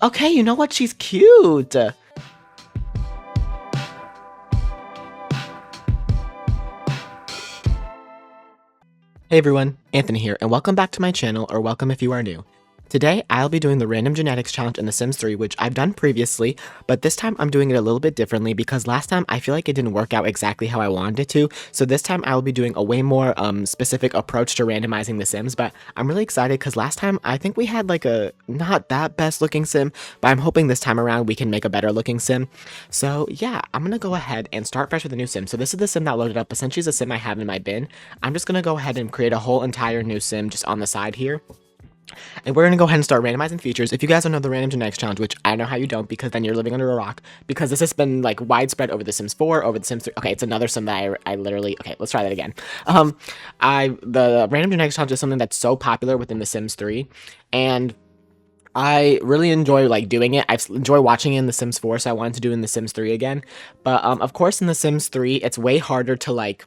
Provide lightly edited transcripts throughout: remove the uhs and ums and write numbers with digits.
Okay, you know what? She's cute. Hey everyone, Anthony here, and welcome back to my channel, or welcome if you are new. Today, I'll be doing the Random Genetics Challenge in The Sims 3, which I've done previously, but this time I'm doing it a little bit differently because last time I feel like it didn't work out exactly how I wanted it to, so this time I will be doing a way more specific approach to randomizing the Sims, but I'm really excited because last time I think we had like a not that best looking Sim, but I'm hoping this time around we can make a better looking Sim. So yeah, I'm gonna go ahead and start fresh with a new Sim. So this is the Sim that loaded up, essentially is a Sim I have in my bin. I'm just gonna go ahead and create a whole entire new Sim just on the side here. And we're going to go ahead and start randomizing features. If you guys don't know the Random Genetics Challenge, which I know how you don't because then you're living under a rock, because this has been like widespread over The Sims 4, over The Sims 3. Okay, it's another Sim that I literally, okay, let's try that again. The Random Genetics Challenge is something that's so popular within The Sims 3, and I really enjoy like doing it. I enjoy watching it in The Sims 4, so I wanted to do it in The Sims 3 again. But of course in The Sims 3, it's way harder to like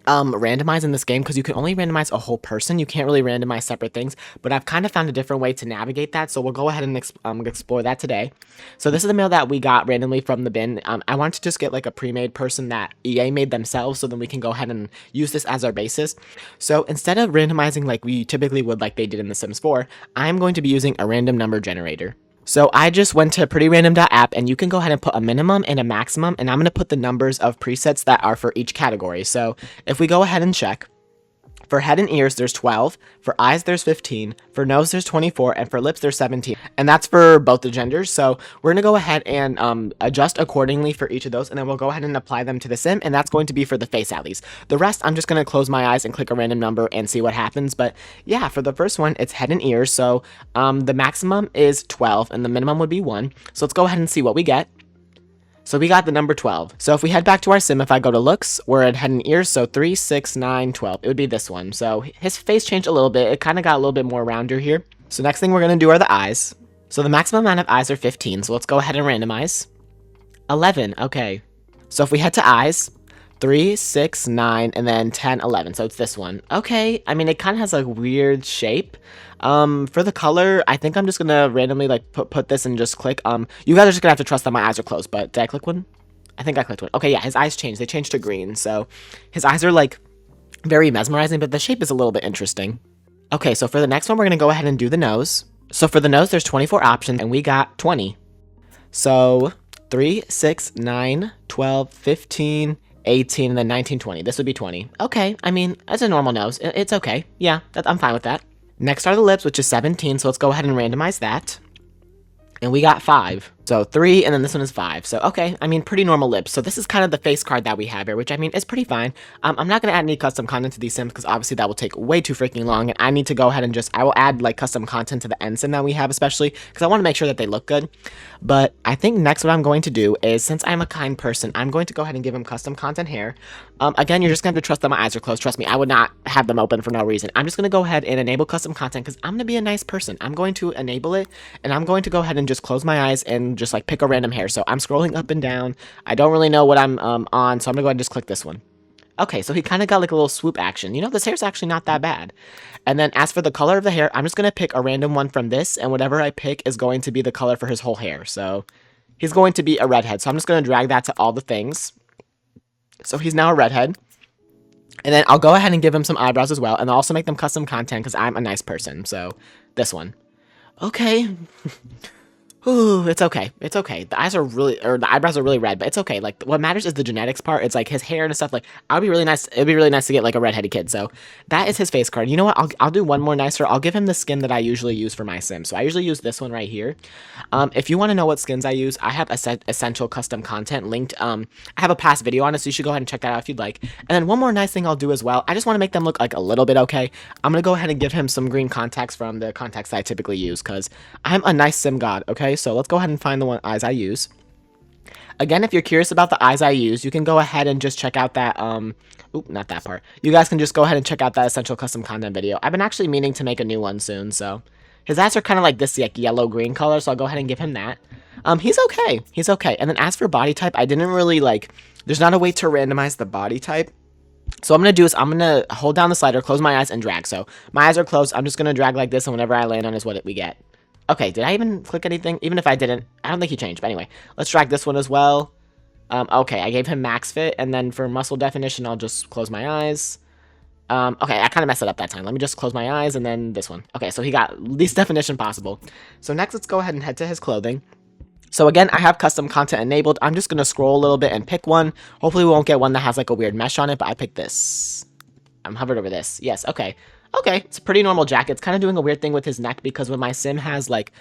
randomize in this game because you can only randomize a whole person. You can't really randomize separate things, but I've kind of found a different way to navigate that, so we'll go ahead and explore that today. So this is the mail that we got randomly from the bin. I wanted to just get like a pre-made person that EA made themselves, so then we can go ahead and use this as our basis. So instead of randomizing like we typically would like they did in The Sims 4, I'm going to be using a random number generator. So I just went to prettyrandom.app, and you can go ahead and put a minimum and a maximum, and I'm going to put the numbers of presets that are for each category. So if we go ahead and check, for head and ears, there's 12, for eyes, there's 15, for nose, there's 24, and for lips, there's 17. And that's for both the genders, so we're going to go ahead and adjust accordingly for each of those, and then we'll go ahead and apply them to the Sim, and that's going to be for the face at least. The rest, I'm just going to close my eyes and click a random number and see what happens, but yeah, for the first one, it's head and ears, so the maximum is 12, and the minimum would be 1, so let's go ahead and see what we get. So we got the number 12. So if we head back to our Sim, if I go to looks, we're at head and ears, so 3, 6, 9, 12. It would be this one. So his face changed a little bit. It kind of got a little bit more rounder here. So next thing we're going to do are the eyes. So the maximum amount of eyes are 15, so let's go ahead and randomize. 11, okay. So if we head to eyes, 3, 6, 9, and then 10, 11. So it's this one. Okay, I mean, it kind of has a weird shape. For the color, I think I'm just gonna randomly like put this and just click. You guys are just gonna have to trust that my eyes are closed, but did I click one? I think I clicked one. Okay, yeah, his eyes changed. They changed to green, so his eyes are like very mesmerizing, but the shape is a little bit interesting. Okay, so for the next one, we're gonna go ahead and do the nose. So for the nose, there's 24 options, and we got 20. So 3, 6, 9, 12, 15, 18, and then 19, 20. This would be 20. Okay, I mean, that's a normal nose. It's okay. Yeah, I'm fine with that. Next are the lips, which is 17, so let's go ahead and randomize that. And we got 5. So 3, and then this one is 5. So, okay, I mean, pretty normal lips. So this is kind of the face card that we have here, which, I mean, is pretty fine. I'm not going to add any custom content to these Sims, because obviously that will take way too freaking long, and I need to go ahead and I will add, like, custom content to the end Sim that we have, especially, because I want to make sure that they look good. But I think next what I'm going to do is, since I'm a kind person, I'm going to go ahead and give him custom content here. Again, you're just going to have to trust that my eyes are closed. Trust me, I would not have them open for no reason. I'm just going to go ahead and enable custom content, because I'm going to be a nice person. I'm going to enable it, and I'm going to go ahead and just close my eyes and just, like, pick a random hair. So I'm scrolling up and down. I don't really know what I'm on, so I'm gonna go ahead and just click this one. Okay, so he kind of got like a little swoop action. You know, this hair's actually not that bad. And then as for the color of the hair, I'm just gonna pick a random one from this, and whatever I pick is going to be the color for his whole hair. So he's going to be a redhead. So I'm just gonna drag that to all the things. So he's now a redhead. And then I'll go ahead and give him some eyebrows as well, and I'll also make them custom content because I'm a nice person. So this one. Okay. Ooh, it's okay. It's okay. The eyes are really, or the eyebrows are really red, but it's okay. Like, what matters is the genetics part. It's like his hair and stuff. Like, I'll be really nice. It'd be really nice to get like a redheaded kid. So that is his face card. You know what? I'll do one more nicer. I'll give him the skin that I usually use for my Sim. So I usually use this one right here. If you want to know what skins I use, I have essential custom content linked. I have a past video on it, so you should go ahead and check that out if you'd like. And then one more nice thing I'll do as well. I just want to make them look like a little bit okay. I'm gonna go ahead and give him some green contacts from the contacts that I typically use because I'm a nice Sim god. Okay, so let's go ahead and find the one eyes I use. Again, if you're curious about the eyes I use, you can go ahead and just check out that oop, not that part. You guys can just go ahead and check out that essential custom content video. I've been actually meaning to make a new one soon, so his eyes are kind of like this like yellow green color, so I'll go ahead and give him that. He's okay. He's okay. And then as for body type, I didn't really like, there's not a way to randomize the body type. So what I'm going to do is I'm going to hold down the slider, close my eyes, and drag. So my eyes are closed. I'm just going to drag like this, and whenever I land on is what we get. Okay, did I even click anything? Even if I didn't, I don't think he changed. But anyway, let's drag this one as well. Okay, I gave him max fit, and then for muscle definition, I'll just close my eyes. Okay, I kind of messed it up that time. Let me just close my eyes, and then this one. Okay, so he got least definition possible. So next, let's go ahead and head to his clothing. So again, I have custom content enabled. I'm just going to scroll a little bit and pick one. Hopefully we won't get one that has like a weird mesh on it, but I picked this. I'm hovered over this. Yes, okay. Okay, it's a pretty normal jacket. It's kind of doing a weird thing with his neck because when my sim has like,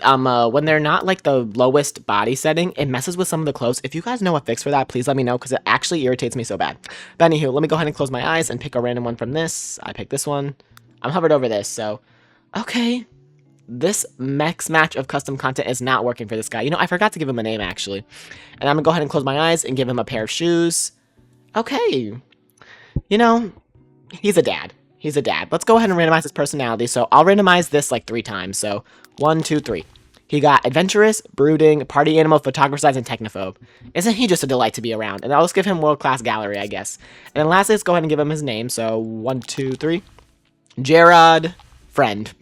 when they're not like the lowest body setting, it messes with some of the clothes. If you guys know a fix for that, please let me know because it actually irritates me so bad. But anywho, let me go ahead and close my eyes and pick a random one from this. I picked this one. I'm hovered over this, so, okay. This mix match of custom content is not working for this guy. You know, I forgot to give him a name actually. And I'm gonna go ahead and close my eyes and give him a pair of shoes. Okay. You know, he's a dad. He's a dad. Let's go ahead and randomize his personality. So I'll randomize this like 3 times. So 1, 2, 3. He got adventurous, brooding, party animal, photographer, and technophobe. Isn't he just a delight to be around? And I'll just give him world-class gallery, I guess. And then lastly, let's go ahead and give him his name. So 1, 2, 3. Gerard Friend.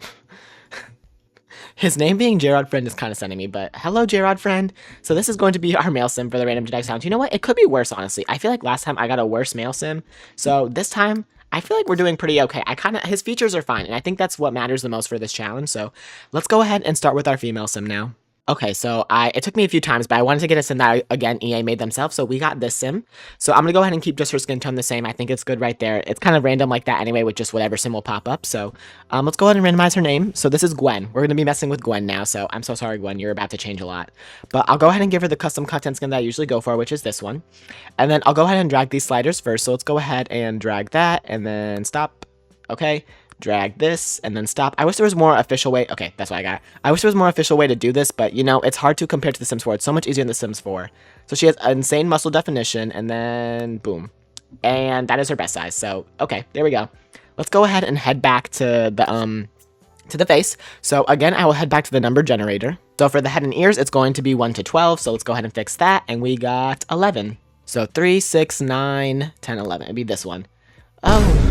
His name being Gerard Friend is kind of sending me, but hello, Gerard Friend. So this is going to be our male sim for the random genetic challenge. You know what? It could be worse, honestly. I feel like last time I got a worse male sim. So this time, I feel like we're doing pretty okay. His features are fine, and I think that's what matters the most for this challenge. So let's go ahead and start with our female sim now. Okay, so it took me a few times, but I wanted to get a sim that, again, EA made themselves, so we got this sim. So I'm going to go ahead and keep just her skin tone the same. I think it's good right there. It's kind of random like that anyway, with just whatever sim will pop up. So let's go ahead and randomize her name. So this is Gwen. We're going to be messing with Gwen now, so I'm so sorry, Gwen. You're about to change a lot. But I'll go ahead and give her the custom content skin that I usually go for, which is this one. And then I'll go ahead and drag these sliders first. So let's go ahead and drag that, and then stop. Okay. Drag this, and then stop. I wish there was more official way. Okay, that's what I got. I wish there was more official way to do this, but, you know, it's hard to compare to The Sims 4. It's so much easier in The Sims 4. So she has insane muscle definition, and then, boom. And that is her best size. So, okay, there we go. Let's go ahead and head back to the face. So, again, I will head back to the number generator. So, for the head and ears, it's going to be 1 to 12. So, let's go ahead and fix that, and we got 11. So, 3, 6, 9, 10, 11. It'd be this one. Oh.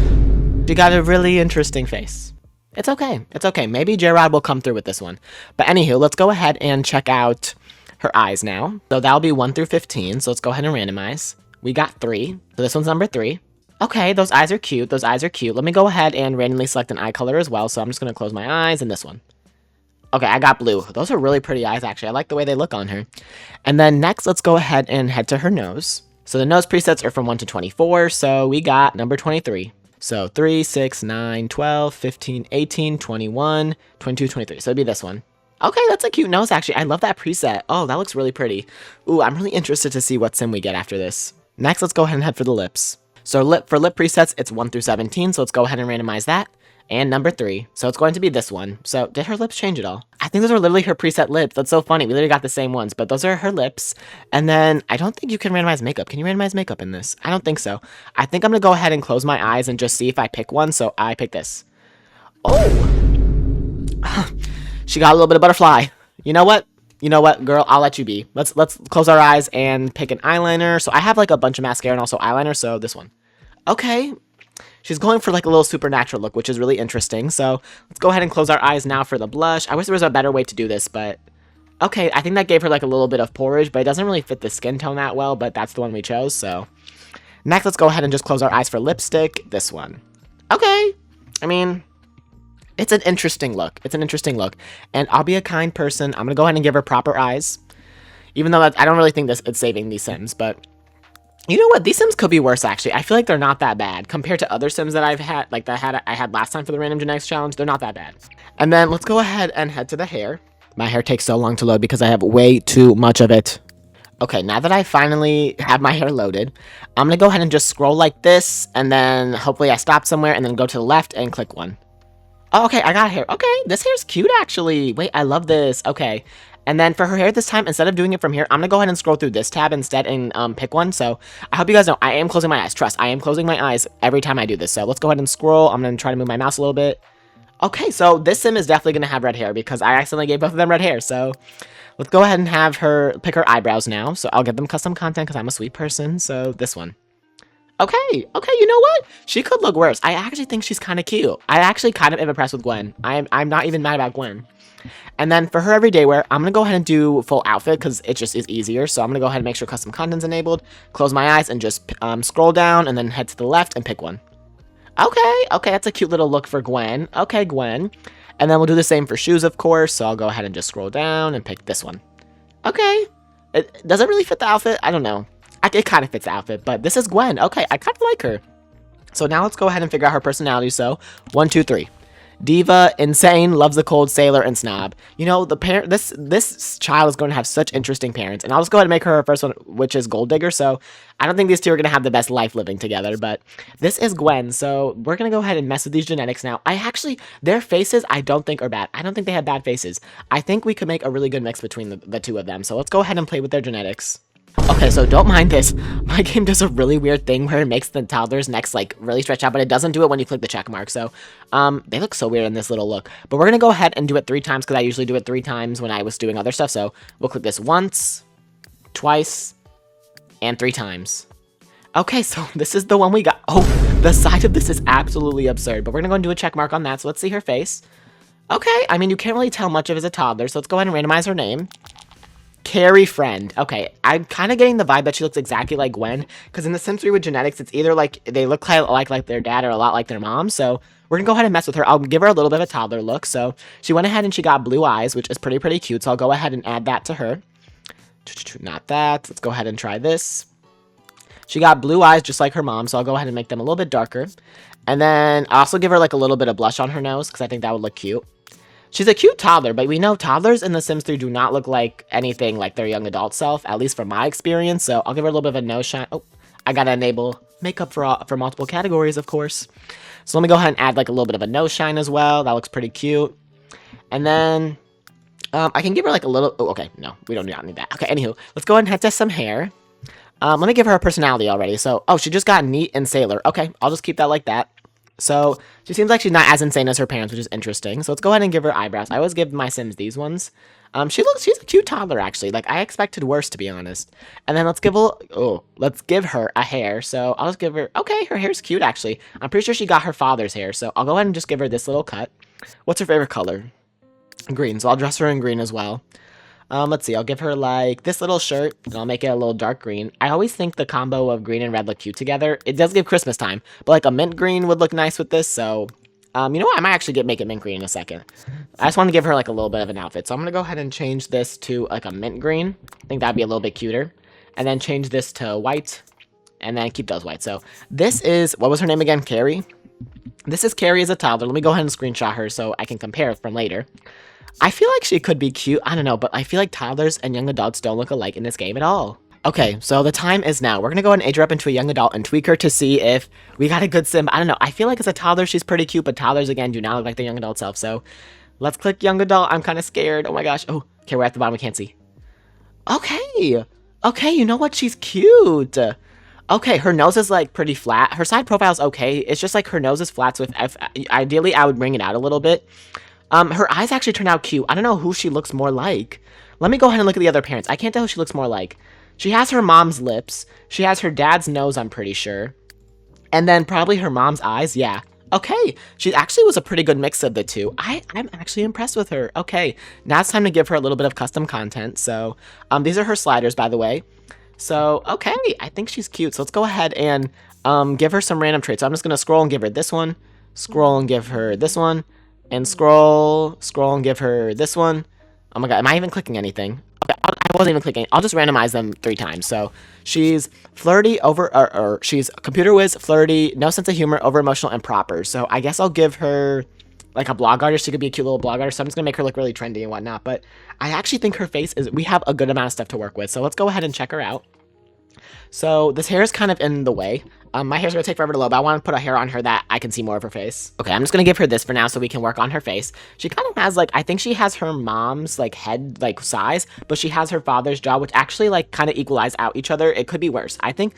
She got a really interesting face. It's okay. It's okay. Maybe Gerard will come through with this one. But anywho, let's go ahead and check out her eyes now. So that'll be 1 through 15. So let's go ahead and randomize. We got 3. So this one's number 3. Okay, those eyes are cute. Those eyes are cute. Let me go ahead and randomly select an eye color as well. So I'm just going to close my eyes and this one. Okay, I got blue. Those are really pretty eyes, actually. I like the way they look on her. And then next, let's go ahead and head to her nose. So the nose presets are from 1 to 24. So we got number 23. So 3, 6, 9, 12, 15, 18, 21, 22, 23. So it'd be this one. Okay, that's a cute nose, actually. I love that preset. Oh, that looks really pretty. Ooh, I'm really interested to see what sim we get after this. Next, let's go ahead and head for the lips. So for lip presets, it's 1 through 17. So let's go ahead and randomize that. And number 3. So it's going to be this one. So did her lips change at all? I think those are literally her preset lips. That's so funny. We literally got the same ones, but those are her lips. And then I don't think you can randomize makeup. Can you randomize makeup in this? I don't think so. I think I'm going to go ahead and close my eyes and just see if I pick one. So I pick this. Oh, she got a little bit of butterfly. You know what? You know what, girl? I'll let you be. Let's close our eyes and pick an eyeliner. So I have like a bunch of mascara and also eyeliner. So this one. Okay. She's going for like a little supernatural look, which is really interesting. So let's go ahead and close our eyes now for the blush. I wish there was a better way to do this, but okay. I think that gave her like a little bit of porridge, but it doesn't really fit the skin tone that well, but that's the one we chose. So next, let's go ahead and just close our eyes for lipstick. This one. Okay. I mean, it's an interesting look. It's an interesting look. And I'll be a kind person. I'm going to go ahead and give her proper eyes. Even though I don't really think it's saving these Sims, but you know what? These Sims could be worse, actually. I feel like they're not that bad. Compared to other Sims that I've had, like that I had last time for the Random Genetics Challenge, they're not that bad. And then let's go ahead and head to the hair. My hair takes so long to load because I have way too much of it. Okay, now that I finally have my hair loaded, I'm going to go ahead and just scroll like this, and then hopefully I stop somewhere, and then go to the left and click one. Oh, okay, I got hair. Okay, this hair's cute, actually. Wait, I love this. Okay. And then for her hair this time, instead of doing it from here, I'm going to go ahead and scroll through this tab instead and pick one. So I hope you guys know I am closing my eyes. Trust, I am closing my eyes every time I do this. So let's go ahead and scroll. I'm going to try to move my mouse a little bit. Okay, so this Sim is definitely going to have red hair because I accidentally gave both of them red hair. So let's go ahead and have her pick her eyebrows now. So I'll give them custom content because I'm a sweet person. So this one. Okay, you know what? She could look worse. I actually think she's kind of cute. I actually kind of am impressed with Gwen. I'm not even mad about Gwen. And then for her everyday wear, I'm going to go ahead and do full outfit because it just is easier. So I'm going to go ahead and make sure custom content's enabled, close my eyes, and just scroll down and then head to the left and pick one. Okay, that's a cute little look for Gwen. Okay, Gwen. And then we'll do the same for shoes, of course. So I'll go ahead and just scroll down and pick this one. Okay. Does it really fit the outfit? I don't know. It kind of fits the outfit, but this is Gwen. Okay, I kind of like her. So now let's go ahead and figure out her personality. So 1, 2, 3. Diva, insane, loves the cold, sailor, and snob. You know, this child is going to have such interesting parents. And I'll just go ahead and make her first one, which is Gold Digger. So I don't think these two are going to have the best life living together. But this is Gwen. So we're going to go ahead and mess with these genetics now. Their faces, I don't think are bad. I don't think they have bad faces. I think we could make a really good mix between the two of them. So let's go ahead and play with their genetics. Okay, so don't mind this. My game does a really weird thing where it makes the toddler's necks, like, really stretch out, but it doesn't do it when you click the check mark. So, they look so weird in this little look. But we're gonna go ahead and do it 3 times, because I usually do it 3 times when I was doing other stuff. So, we'll click this once, twice, and 3 times. Okay, so this is the one we got. Oh, the side of this is absolutely absurd, but we're gonna go and do a check mark on that. So, let's see her face. Okay, I mean, you can't really tell much of it as a toddler, so let's go ahead and randomize her name. Carrie Friend. Okay, I'm kind of getting the vibe that she looks exactly like Gwen, because in The Sims 3 with genetics, it's either like they look like their dad or a lot like their mom, so we're going to go ahead and mess with her. I'll give her a little bit of a toddler look, so she went ahead and she got blue eyes, which is pretty cute, so I'll go ahead and add that to her. Not that. Let's go ahead and try this. She got blue eyes just like her mom, so I'll go ahead and make them a little bit darker. And then I'll also give her like a little bit of blush on her nose, because I think that would look cute. She's a cute toddler, but we know toddlers in The Sims 3 do not look like anything like their young adult self, at least from my experience, so I'll give her a little bit of a nose shine. Oh, I gotta enable makeup for multiple categories, of course. So let me go ahead and add like a little bit of a nose shine as well. That looks pretty cute. And then I can give her like a little... Oh, okay, no, we don't need that. Okay, anywho, let's go ahead and head to some hair. Let me give her a personality already. So, oh, she just got neat and sailor. Okay, I'll just keep that like that. So, she seems like she's not as insane as her parents, which is interesting. So, let's go ahead and give her eyebrows. I always give my Sims these ones. She's a cute toddler, actually. Like, I expected worse, to be honest. And then let's give her a hair. So, I'll just give her... Okay, her hair's cute, actually. I'm pretty sure she got her father's hair. So, I'll go ahead and just give her this little cut. What's her favorite color? Green. So, I'll dress her in green as well. Let's see, I'll give her, like, this little shirt, and I'll make it a little dark green. I always think the combo of green and red look cute together. It does give Christmas time, but, like, a mint green would look nice with this, so, you know what, I might actually make it mint green in a second. I just want to give her, like, a little bit of an outfit, so I'm gonna go ahead and change this to, like, a mint green. I think that'd be a little bit cuter. And then change this to white, and then keep those white. So, this is, what was her name again, Carrie? This is Carrie as a toddler. Let me go ahead and screenshot her so I can compare it from later. I feel like she could be cute, I don't know, but I feel like toddlers and young adults don't look alike in this game at all. Okay, so the time is now. We're gonna go ahead and age her up into a young adult and tweak her to see if we got a good sim. I don't know, I feel like as a toddler she's pretty cute, but toddlers, again, do not look like their young adult self, so let's click young adult. I'm kind of scared. Oh my gosh. Oh, okay, we're at the bottom, we can't see. Okay, you know what? She's cute. Okay, her nose is, like, pretty flat. Her side profile's okay. It's just, like, her nose is flat, so ideally I would bring it out a little bit. Her eyes actually turned out cute. I don't know who she looks more like. Let me go ahead and look at the other parents. I can't tell who she looks more like. She has her mom's lips. She has her dad's nose, I'm pretty sure. And then probably her mom's eyes, yeah. Okay, she actually was a pretty good mix of the two. I'm actually impressed with her. Okay, now it's time to give her a little bit of custom content. So, these are her sliders, by the way. So, okay, I think she's cute. So let's go ahead and give her some random traits. So I'm just going to scroll and give her this one. Scroll and give her this one. And scroll and give her this one. Oh my god, am I even clicking anything? Okay, I wasn't even clicking. I'll just randomize them 3 times. So, she's flirty, she's computer whiz, flirty, no sense of humor, over emotional, and proper. So, I guess I'll give her, like, a blog artist. She could be a cute little blog artist. So, I'm just gonna make her look really trendy and whatnot. But I actually think her face we have a good amount of stuff to work with. So, let's go ahead and check her out. So, this hair is kind of in the way. My hair's gonna take forever to load, but I want to put a hair on her that I can see more of her face. Okay, I'm just gonna give her this for now so we can work on her face. She kind of has, like, I think she has her mom's, like, head, like, size, but she has her father's jaw, which actually, like, kind of equalize out each other. It could be worse. I think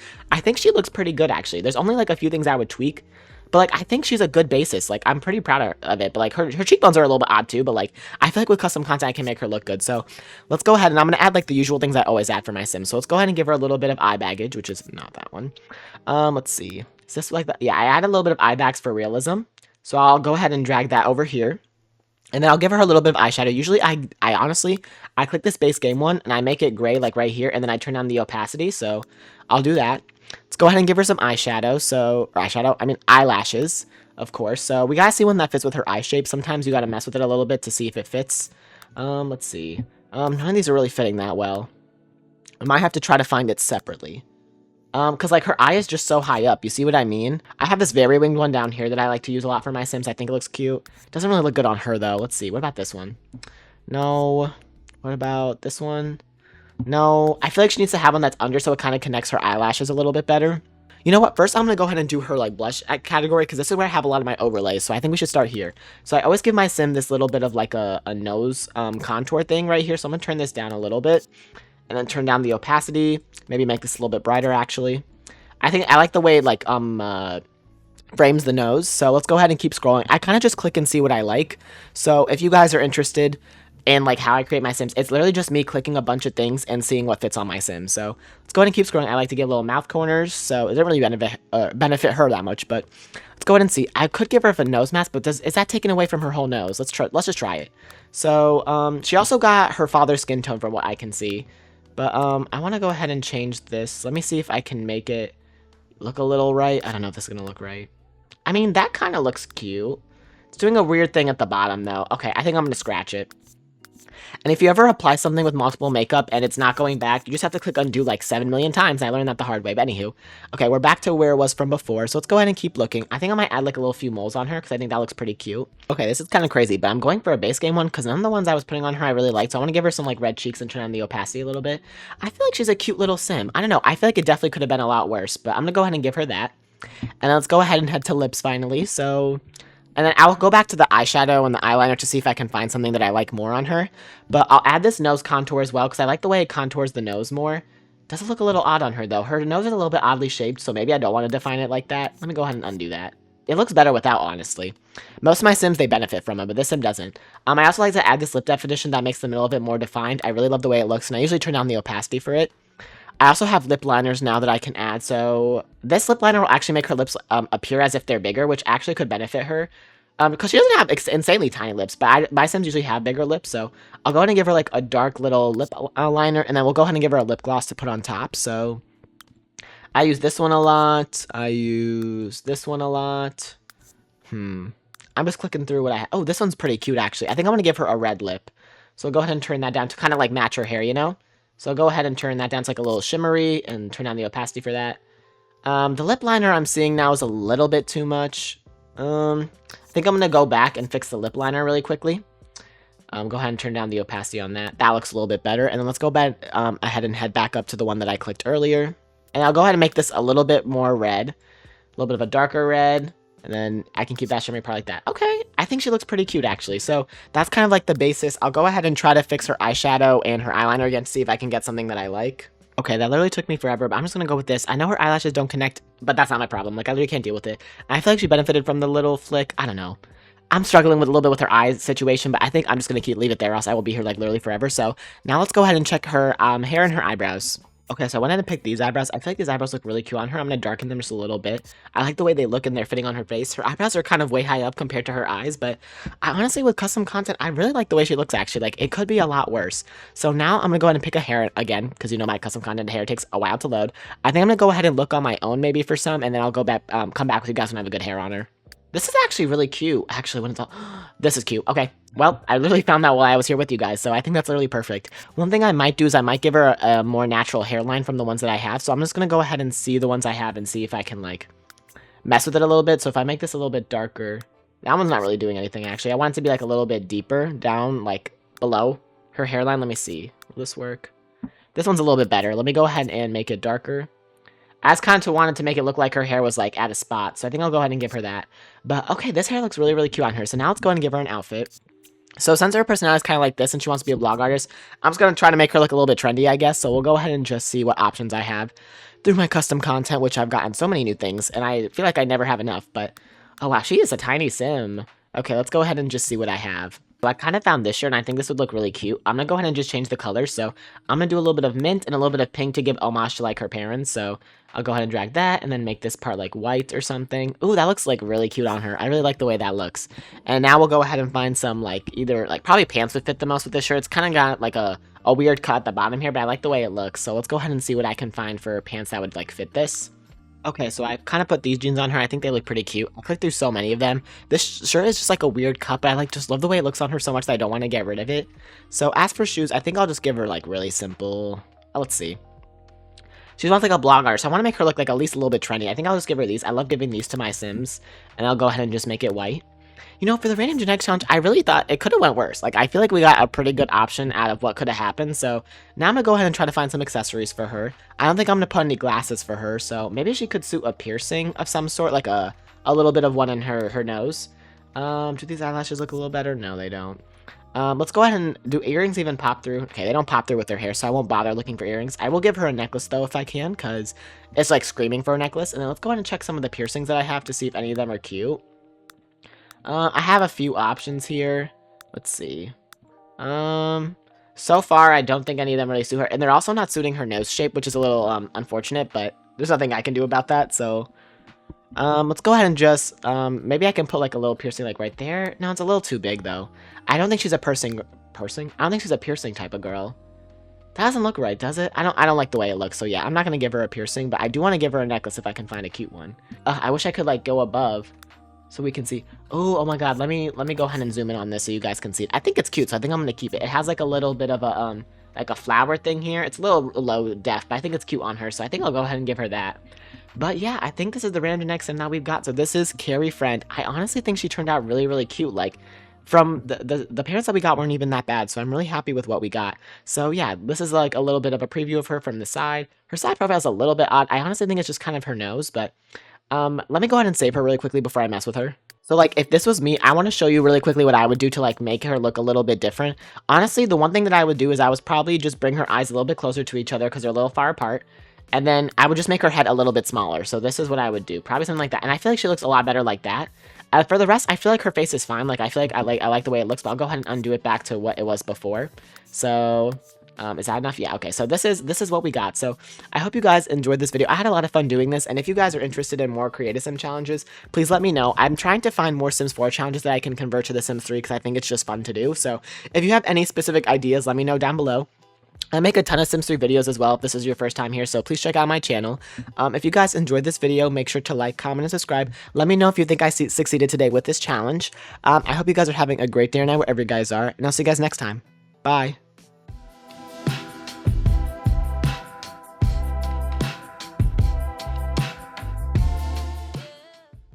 she looks pretty good, actually. There's only, like, a few things I would tweak. But, like, I think she's a good basis. Like, I'm pretty proud of it. But, like, her cheekbones are a little bit odd, too. But, like, I feel like with custom content, I can make her look good. So, let's go ahead. And I'm going to add, like, the usual things I always add for my Sims. So, let's go ahead and give her a little bit of eye baggage, which is not that one. Let's see. Is this like that? Yeah, I add a little bit of eye bags for realism. So, I'll go ahead and drag that over here. And then I'll give her a little bit of eyeshadow. Usually, I honestly, I click this base game one, and I make it gray, like right here, and then I turn down the opacity, so I'll do that. Let's go ahead and give her some eyeshadow, I mean eyelashes, of course. So we gotta see one that fits with her eye shape. Sometimes you gotta mess with it a little bit to see if it fits. Let's see. None of these are really fitting that well. I might have to try to find it separately. Because, like, her eye is just so high up. You see what I mean? I have this very winged one down here that I like to use a lot for my Sims. I think it looks cute. Doesn't really look good on her, though. Let's see. What about this one? No. What about this one? No. I feel like she needs to have one that's under so it kind of connects her eyelashes a little bit better. You know what? First, I'm going to go ahead and do her, like, blush category, because this is where I have a lot of my overlays, so I think we should start here. So I always give my Sim this little bit of, like, a nose contour thing right here, so I'm going to turn this down a little bit. And then turn down the opacity. Maybe make this a little bit brighter, actually. I like the way it, like, frames the nose. So let's go ahead and keep scrolling. I kind of just click and see what I like. So if you guys are interested in, like, how I create my Sims, it's literally just me clicking a bunch of things and seeing what fits on my Sim. So let's go ahead and keep scrolling. I like to give little mouth corners, so it doesn't really benefit her that much, but let's go ahead and see. I could give her a nose mask, but is that taken away from her whole nose? Let's just try it. So she also got her father's skin tone from what I can see. But, I want to go ahead and change this. Let me see if I can make it look a little right. I don't know if this is going to look right. I mean, that kind of looks cute. It's doing a weird thing at the bottom, though. Okay, I think I'm going to scratch it. And if you ever apply something with multiple makeup and it's not going back, you just have to click undo like 7 million times. I learned that the hard way, but anywho. Okay, we're back to where it was from before, so let's go ahead and keep looking. I think I might add like a little few moles on her because I think that looks pretty cute. Okay, this is kind of crazy, but I'm going for a base game one because none of the ones I was putting on her I really liked, so I want to give her some like red cheeks and turn on the opacity a little bit. I feel like she's a cute little Sim. I don't know, I feel like it definitely could have been a lot worse, but I'm going to go ahead and give her that. And let's go ahead and head to lips finally, so... And then I'll go back to the eyeshadow and the eyeliner to see if I can find something that I like more on her. But I'll add this nose contour as well, because I like the way it contours the nose more. Does it look a little odd on her, though? Her nose is a little bit oddly shaped, so maybe I don't want to define it like that. Let me go ahead and undo that. It looks better without, honestly. Most of my Sims, they benefit from it, but this Sim doesn't. I also like to add this lip definition that makes the middle of it more defined. I really love the way it looks, and I usually turn down the opacity for it. I also have lip liners now that I can add, so this lip liner will actually make her lips appear as if they're bigger, which actually could benefit her. Because she doesn't have insanely tiny lips, but my Sims usually have bigger lips, so I'll go ahead and give her, like, a dark little lip liner, and then we'll go ahead and give her a lip gloss to put on top, so... I use this one a lot, I use this one a lot, I'm just clicking through what I have. Oh, this one's pretty cute, actually. I think I'm going to give her a red lip, so go ahead and turn that down to kind of, like, match her hair, you know? So go ahead and turn that down to, like, a little shimmery, and turn down the opacity for that. The lip liner I'm seeing now is a little bit too much. I think I'm going to go back and fix the lip liner really quickly. Go ahead and turn down the opacity on that. That looks a little bit better. And then let's go back ahead and head back up to the one that I clicked earlier. And I'll go ahead and make this a little bit more red. A little bit of a darker red. And then I can keep that shimmery part like that. Okay, I think she looks pretty cute, actually. So that's kind of like the basis. I'll go ahead and try to fix her eyeshadow and her eyeliner again to see if I can get something that I like. Okay, that literally took me forever, but I'm just gonna go with this. I know her eyelashes don't connect, but that's not my problem. Like, I literally can't deal with it. I feel like she benefited from the little flick. I don't know. I'm struggling with a little bit with her eyes situation, but I think I'm just gonna leave it there, or else I will be here, like, literally forever. So, now let's go ahead and check her hair and her eyebrows. Okay, so I went ahead and picked these eyebrows. I feel like these eyebrows look really cute on her. I'm going to darken them just a little bit. I like the way they look and they're fitting on her face. Her eyebrows are kind of way high up compared to her eyes, but I honestly, with custom content, I really like the way she looks, actually. Like, it could be a lot worse. So now I'm going to go ahead and pick a hair again, because you know my custom content hair takes a while to load. I think I'm going to go ahead and look on my own maybe for some, and then I'll go back, come back with you guys when I have a good hair on her. This is actually really cute. Actually, when it's all... This is cute. Okay. Well, I literally found that while I was here with you guys, so I think that's literally perfect. One thing I might do is I might give her a more natural hairline from the ones that I have, so I'm just going to go ahead and see the ones I have and see if I can, like, mess with it a little bit. So if I make this a little bit darker... That one's not really doing anything, actually. I want it to be, like, a little bit deeper down, like, below her hairline. Let me see. Will this work? This one's a little bit better. Let me go ahead and make it darker. I just kind of wanted to make it look like her hair was, like, at a spot, so I think I'll go ahead and give her that. But, okay, this hair looks really, really cute on her, so now let's go ahead and give her an outfit. So, since her personality is kind of like this, and she wants to be a blog artist, I'm just going to try to make her look a little bit trendy, I guess, so we'll go ahead and just see what options I have through my custom content, which I've gotten so many new things, and I feel like I never have enough, but, oh wow, she is a tiny sim. Okay, let's go ahead and just see what I have. So I kind of found this shirt, and I think this would look really cute. I'm going to go ahead and just change the colors, so I'm going to do a little bit of mint and a little bit of pink to give homage to, like, her parents, so I'll go ahead and drag that and then make this part like white or something. Ooh, that looks like really cute on her. I really like the way that looks. And now we'll go ahead and find some like either like probably pants would fit the most with this shirt. It's kind of got like a weird cut at the bottom here, but I like the way it looks. So let's go ahead and see what I can find for pants that would like fit this. Okay, so I kind of put these jeans on her. I think they look pretty cute. I clicked through so many of them. This shirt is just like a weird cut, but I like just love the way it looks on her so much that I don't want to get rid of it. So as for shoes, I think I'll just give her like really simple. Let's see. She wants like a blog artist, so I want to make her look like at least a little bit trendy. I think I'll just give her these. I love giving these to my Sims, and I'll go ahead and just make it white. You know, for the random genetics challenge, I really thought it could have went worse. Like, I feel like we got a pretty good option out of what could have happened, so now I'm going to go ahead and try to find some accessories for her. I don't think I'm going to put any glasses for her, so maybe she could suit a piercing of some sort, like a little bit of one in her nose. Do these eyelashes look a little better? No, they don't. Let's go ahead and do earrings even pop through. Okay, they don't pop through with their hair, so I won't bother looking for earrings. I will give her a necklace, though, if I can, because it's, like, screaming for a necklace. And then let's go ahead and check some of the piercings that I have to see if any of them are cute. I have a few options here. Let's see. So far, I don't think any of them really suit her. And they're also not suiting her nose shape, which is a little, unfortunate, but there's nothing I can do about that, so... let's go ahead and just, maybe I can put, like, a little piercing, like, right there. No, it's a little too big, though. I don't think she's a piercing? I don't think she's a piercing type of girl. That doesn't look right, does it? I don't like the way it looks, so yeah, I'm not gonna give her a piercing, but I do want to give her a necklace if I can find a cute one. I wish I could, like, go above so we can see. Oh my god, let me go ahead and zoom in on this so you guys can see it. I think it's cute, so I think I'm gonna keep it. It has, like, a little bit of a, like a flower thing here. It's a little low def, but I think it's cute on her, so I think I'll go ahead and give her that. But yeah, I think this is the random next sim that we've got. So this is Carrie Friend. I honestly think she turned out really, really cute. Like, from the parents that we got weren't even that bad, so I'm really happy with what we got. So yeah, this is like a little bit of a preview of her from the side. Her side profile is a little bit odd. I honestly think it's just kind of her nose, but let me go ahead and save her really quickly before I mess with her. So, like, if this was me, I want to show you really quickly what I would do to, like, make her look a little bit different. Honestly, the one thing that I would do is I would probably just bring her eyes a little bit closer to each other because they're a little far apart. And then I would just make her head a little bit smaller. So this is what I would do. Probably something like that. And I feel like she looks a lot better like that. For the rest, I feel like her face is fine. Like, I feel like I like the way it looks, but I'll go ahead and undo it back to what it was before. So... is that enough? Yeah, okay, so this is what we got. So I hope you guys enjoyed this video. I had a lot of fun doing this, and if you guys are interested in more creative sim challenges, please let me know. I'm trying to find more Sims 4 challenges that I can convert to the Sims 3 because I think it's just fun to do. So if you have any specific ideas, let me know down below. I make a ton of Sims 3 videos as well if this is your first time here, so please check out my channel. If you guys enjoyed this video, make sure to like, comment, and subscribe. Let me know if you think I succeeded today with this challenge. I hope you guys are having a great day or night wherever you guys are, and I'll see you guys next time. Bye!